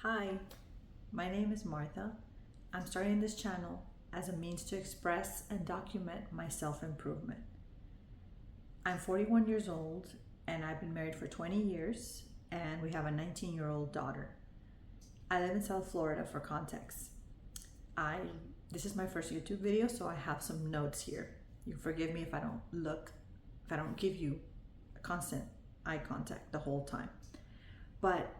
Hi, my name is Martha. I'm starting this channel as a means to express and document my self-improvement. I'm 41 years old and I've been married for 20 years and we have a 19-year-old daughter. I live in South Florida for context. This is my first YouTube video, so I have some notes here. You forgive me if I don't give you constant eye contact the whole time. But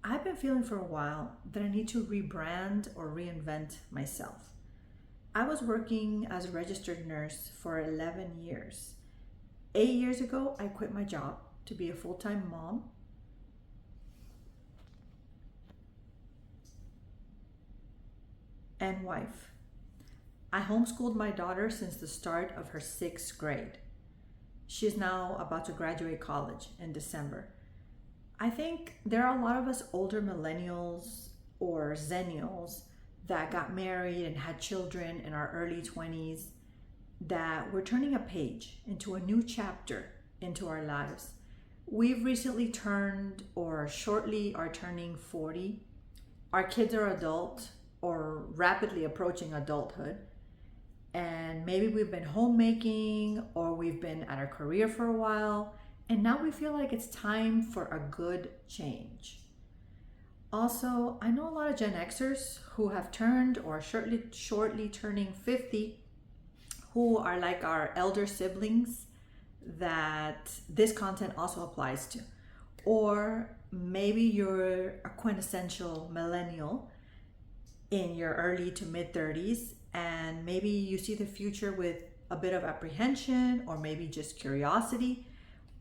I've been feeling for a while that I need to rebrand or reinvent myself. I was working as a registered nurse for 11 years. 8 years ago, I quit my job to be a full-time mom. And wife. I homeschooled my daughter since the start of her 6th grade. She is now about to graduate college in December. I think there are a lot of us older millennials or zennials that got married and had children in our early 20s that we're turning a page into a new chapter into our lives. We've recently turned or shortly are turning 40. Our kids are adult or rapidly approaching adulthood. And maybe we've been homemaking or we've been at our career for a while. And now we feel like it's time for a good change. Also, I know a lot of Gen Xers who have turned or shortly turning 50, who are like our elder siblings that this content also applies to. Or maybe you're a quintessential millennial in your early to mid 30s, and maybe you see the future with a bit of apprehension or maybe just curiosity.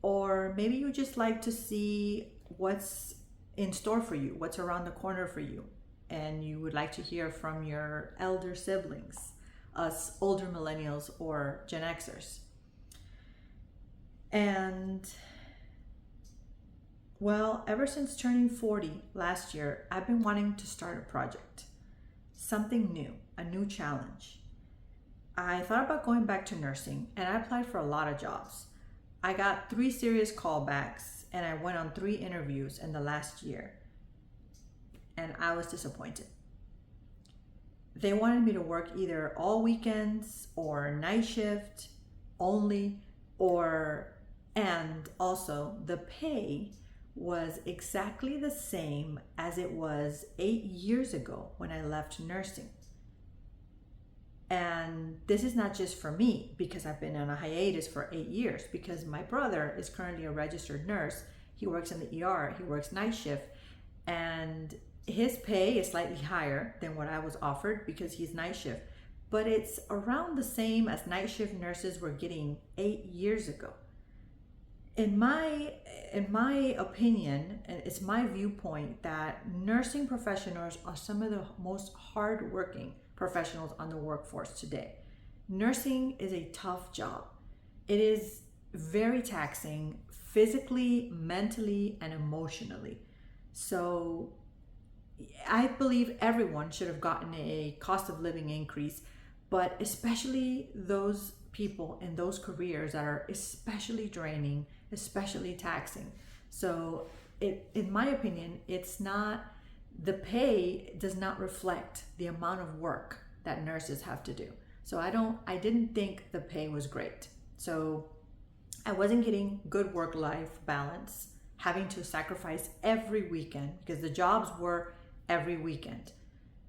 Or maybe you just like to see what's in store for you, what's around the corner for you, and you would like to hear from your elder siblings, us older millennials or Gen Xers. And well, ever since turning 40 last year, I've been wanting to start a project, something new, a new challenge. I thought about going back to nursing and I applied for a lot of jobs. I got 3 serious callbacks and I went on 3 interviews in the last year, and I was disappointed. They wanted me to work either all weekends or night shift only, and also the pay was exactly the same as it was 8 years ago when I left nursing. And this is not just for me, because I've been on a hiatus for 8 years, because my brother is currently a registered nurse. He works in the ER, he works night shift, and his pay is slightly higher than what I was offered because he's night shift, but it's around the same as night shift nurses were getting 8 years ago. In my opinion, and it's my viewpoint, that nursing professionals are some of the most hardworking professionals on the workforce today. Nursing is a tough job. It is very taxing physically, mentally, and emotionally. So I believe everyone should have gotten a cost of living increase, but especially those people in those careers that are especially draining, especially taxing. So in my opinion, the pay does not reflect the amount of work that nurses have to do. So I didn't think the pay was great. So I wasn't getting good work-life balance, having to sacrifice every weekend because the jobs were every weekend.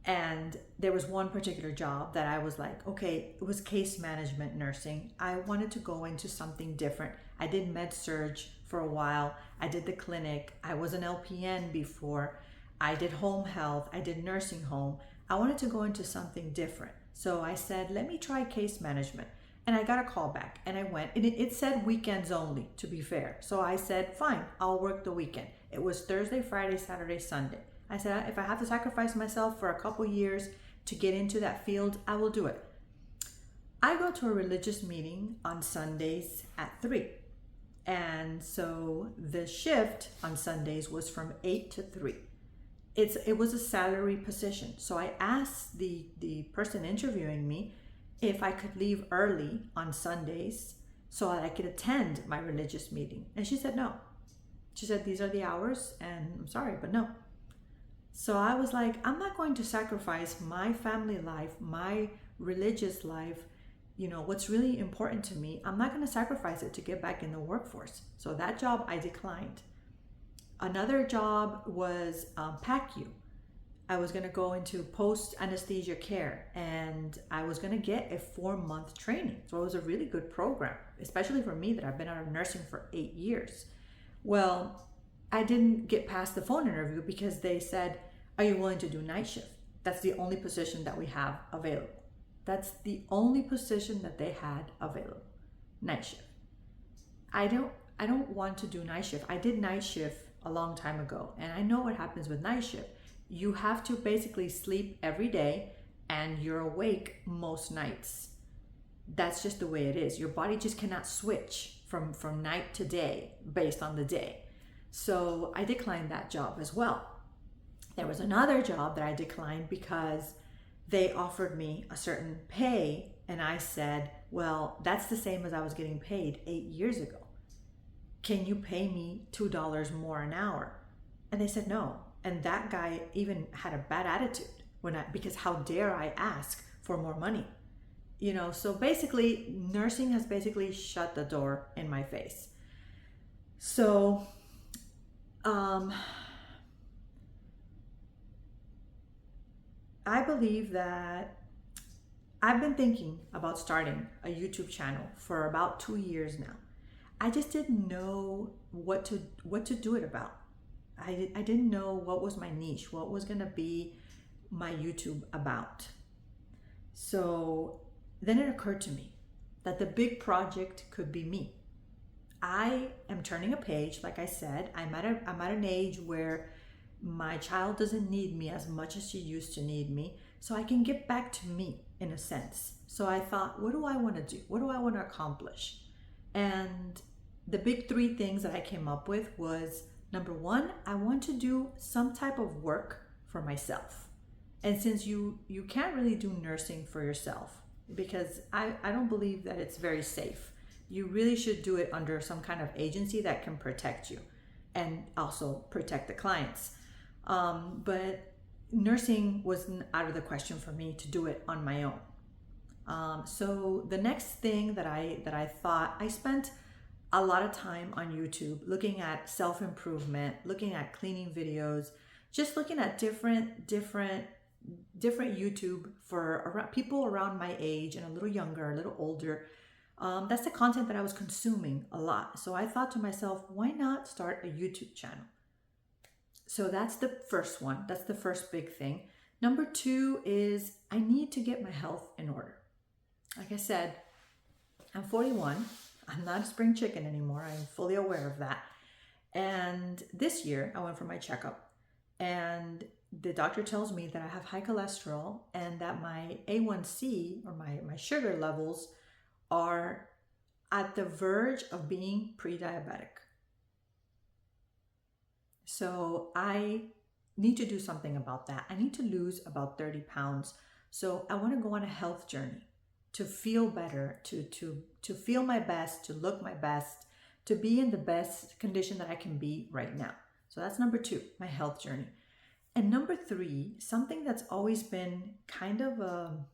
And there was one particular job that I was like, okay, it was case management nursing. I wanted to go into something different. I did med surg for a while. I did the clinic. I was an LPN before. I did home health. I did nursing home. I wanted to go into something different. So I said, let me try case management. And I got a call back and I went, and it said weekends only, to be fair. So I said, fine, I'll work the weekend. It was Thursday, Friday, Saturday, Sunday. I said, if I have to sacrifice myself for a couple years to get into that field, I will do it. I go to a religious meeting on Sundays at 3. And so the shift on Sundays was from 8 to 3. It was a salary position. So I asked the person interviewing me if I could leave early on Sundays so that I could attend my religious meeting. And she said no. She said, these are the hours, and I'm sorry, but no. So I was like, I'm not going to sacrifice my family life, my religious life, what's really important to me. I'm not going to sacrifice it to get back in the workforce. So that job I declined. Another job was PACU. I was going to go into post anesthesia care, and I was going to get a 4-month training. So it was a really good program, especially for me that I've been out of nursing for 8 years. Well, I didn't get past the phone interview because they said, are you willing to do night shift? That's the only position that we have available. That's the only position that they had available, night shift. I don't want to do night shift. I did night shift a long time ago, and I know what happens with night shift. You have to basically sleep every day and you're awake most nights. That's just the way it is. Your body just cannot switch from night to day based on the day. So I declined that job as well. There was another job that I declined because they offered me a certain pay, and I said, well, that's the same as I was getting paid 8 years ago. Can you pay me $2 more an hour? And they said no. And that guy even had a bad attitude because how dare I ask for more money? So basically nursing has basically shut the door in my face. So I believe that I've been thinking about starting a YouTube channel for about 2 years now. I just didn't know what to do it about. I didn't know what was my niche, what was going to be my YouTube about. So then it occurred to me that the big project could be me. I am turning a page, like I said. I'm at an age where my child doesn't need me as much as she used to need me, so I can get back to me in a sense. So I thought, what do I want to do? What do I want to accomplish? And the big 3 things that I came up with was, number 1, I want to do some type of work for myself. And since you can't really do nursing for yourself, because I don't believe that it's very safe. You really should do it under some kind of agency that can protect you and also protect the clients. But nursing was out of the question for me to do it on my own. So the next thing that I thought, I spent a lot of time on YouTube looking at self-improvement, looking at cleaning videos, just looking at different YouTube for people around my age and a little younger, a little older. That's the content that I was consuming a lot. So I thought to myself, why not start a YouTube channel? So that's the first one. That's the first big thing. Number 2 is I need to get my health in order. Like I said, I'm 41. I'm not a spring chicken anymore. I'm fully aware of that. And this year I went for my checkup, and the doctor tells me that I have high cholesterol and that my A1C, or my sugar levels, are at the verge of being pre-diabetic. So I need to do something about that. I need to lose about 30 pounds. So I want to go on a health journey to feel better, to feel my best, to look my best, to be in the best condition that I can be right now. So that's number 2, my health journey. And number 3, something that's always been kind of a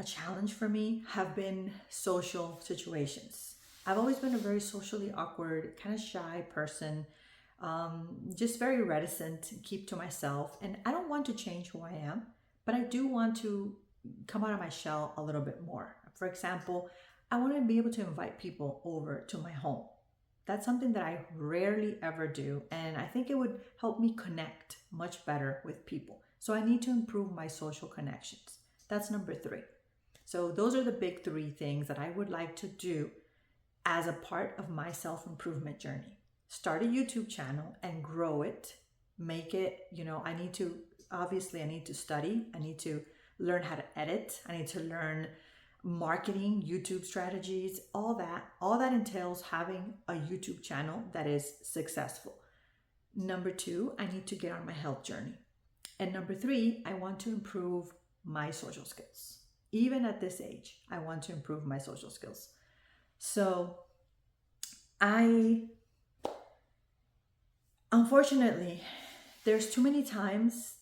challenge for me have been social situations. I've always been a very socially awkward, kind of shy person, just very reticent, keep to myself. And I don't want to change who I am, but I do want to come out of my shell a little bit more. For example, I want to be able to invite people over to my home. That's something that I rarely ever do, and I think it would help me connect much better with people. So I need to improve my social connections. That's number 3. So those are the big 3 things that I would like to do as a part of my self-improvement journey. Start a YouTube channel and grow it, make it, I need to study, I need to learn how to edit, I need to learn marketing, YouTube strategies, all that entails having a YouTube channel that is successful. Number 2, I need to get on my health journey. And number 3, I want to improve my social skills. Even at this age, I want to improve my social skills. So unfortunately, There's too many times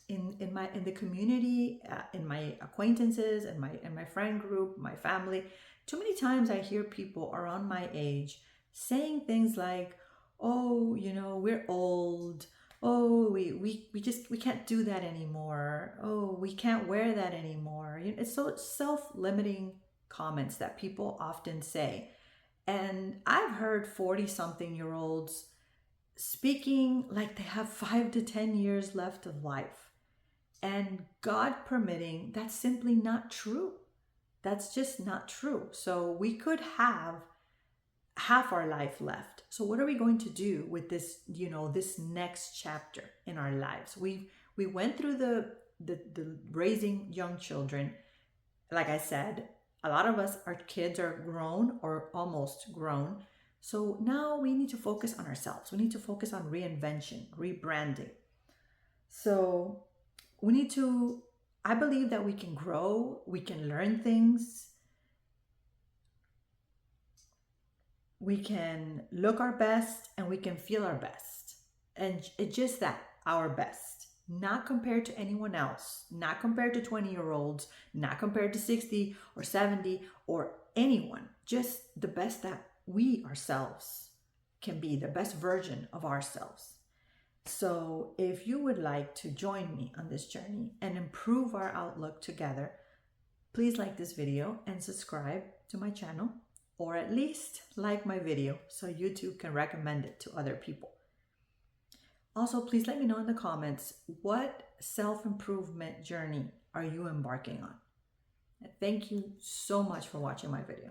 in the community, in my acquaintances, in my friend group, my family, too many times I hear people around my age saying things like, "Oh, you know, we're old. Oh, we can't do that anymore. Oh, we can't wear that anymore." You know, it's so self-limiting comments that people often say. And I've heard 40-something-year-olds speaking like they have 5 to 10 years left of life. And God permitting, that's simply not true. That's just not true. So we could have half our life left. So what are we going to do with this, you know, this next chapter in our lives? We went through the raising young children. Like I said, a lot of us, our kids are grown or almost grown. So now we need to focus on ourselves. We need to focus on reinvention, rebranding. So we need to, I believe that we can grow, we can learn things, we can look our best, and we can feel our best. And it's just that, our best. Not compared to anyone else, not compared to 20-year-olds, not compared to 60 or 70 or anyone. Just the best that we ourselves can be, the best version of ourselves. So if you would like to join me on this journey and improve our outlook together, please like this video and subscribe to my channel, or at least like my video so YouTube can recommend it to other people. Also, please let me know in the comments, what self-improvement journey are you embarking on? And thank you so much for watching my video.